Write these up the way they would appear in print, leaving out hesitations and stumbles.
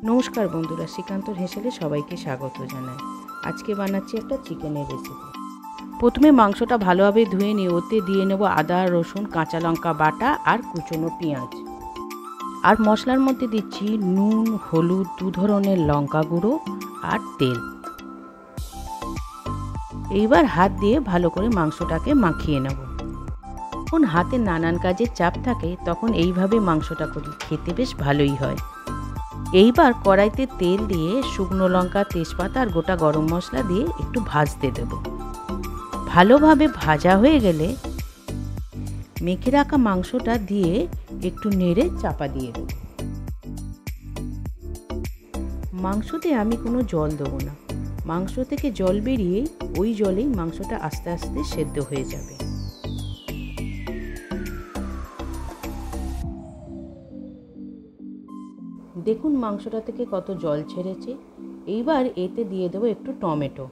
নমস্কার বন্ধুরা, শ্রীকান্তর হেসেলে সবাইকে স্বাগত জানাই। আজকে বানাচ্ছি একটা চিকেনের রেসিপি। প্রথমে মাংসটা ভালোভাবে ধুয়ে নিয়ে ওতে দিয়ে নেব আদা, রসুন, কাঁচা লঙ্কা বাটা আর কুচনো পেঁয়াজ। আর মশলার মধ্যে দিচ্ছি নুন, হলুদ, 2 ধরনের লঙ্কা গুঁড়ো আর তেল। এইবার হাত দিয়ে ভালো করে মাংসটাকে মাখিয়ে নেব। যখন হাতে নানান কাজের চাপ থাকে তখন এইভাবে মাংসটা করি, খেতে বেশ ভালোই হয়। এইবার কড়াইতে তেল দিয়ে শুকনো লঙ্কা, তেজপাতা আর গোটা গরম মশলা দিয়ে একটু ভাজতে দেব। ভালোভাবে ভাজা হয়ে গেলে মেখে রাখা মাংসটা দিয়ে একটু নেড়ে চাপা দিয়ে দেব। মাংসতে আমি কোনো জল দেবো না, মাংস থেকে জল বেরিয়ে ওই জলেই মাংসটা আস্তে আস্তে সেদ্ধ হয়ে যাবে। দেখুন মাংসটা থেকে কত জল ছেড়েছে। এইবার এতে দিয়ে দেবো একটু টমেটো।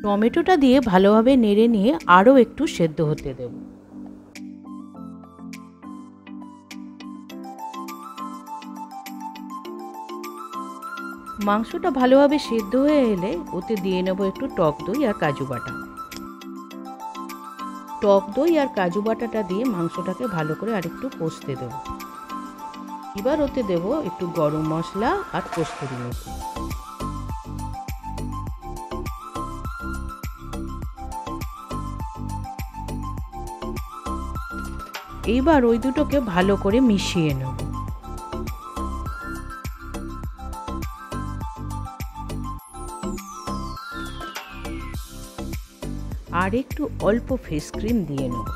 টমেটোটা দিয়ে ভালোভাবে নেড়ে নিয়ে আরও একটু সেদ্ধ হতে দেব। মাংসটা ভালোভাবে সেদ্ধ হয়ে এলে ওতে দিয়ে নেব একটু টক দই আর কাজু বাটা। টক দই আর কাজু বাটাটা দিয়ে মাংসটাকে ভালো করে আরেকটু কষতে দেব। এবার ওতে দেব একটু গরম মশলা আর কস্তুরি মেথি। এইবার ওই দুটোকে ভালো করে মিশিয়ে নেব। আর একটু অল্প ফেস ক্রিম দিয়ে নেব।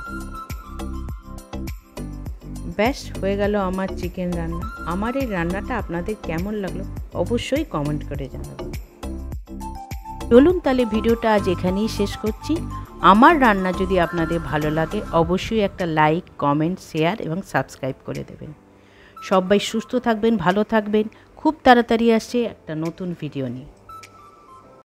ব্যাস হয়ে গেল আমার চিকেন রান্না। আমার এই রান্নাটা আপনাদের কেমন লাগলো অবশ্যই কমেন্ট করে জানাবেন। চলুন তাহলে ভিডিওটা আজ এখানেই শেষ করছি। আমার রান্না যদি আপনাদের ভালো লাগে অবশ্যই একটা লাইক, কমেন্ট, শেয়ার এবং সাবস্ক্রাইব করে দেবেন। সবাই সুস্থ থাকবেন, ভালো থাকবেন। খুব তাড়াতাড়ি আসছে একটা নতুন ভিডিও নিয়ে।